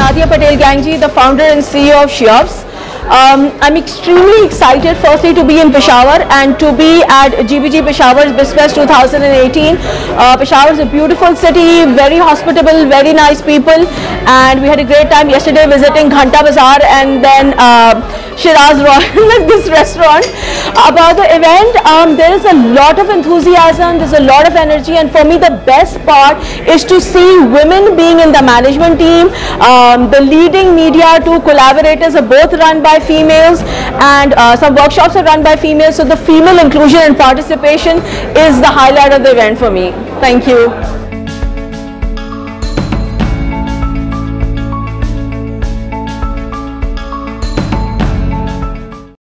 Nadia Patel Gangji, the founder and CEO of SHEOPS. I'm extremely excited firstly to be in Peshawar and to be at GBG Peshawar's Bizfest 2018. Peshawar is a beautiful city, very hospitable, very nice people, and we had a great time yesterday visiting Ghanta Bazaar and then Shiraz Royal, this restaurant. About the event, there is a lot of enthusiasm, there's a lot of energy, and for me the best part is to see women being in the management team. The leading media, two collaborators are both run by females, and some workshops are run by females, so the female inclusion and participation is the highlight of the event for me. Thank you.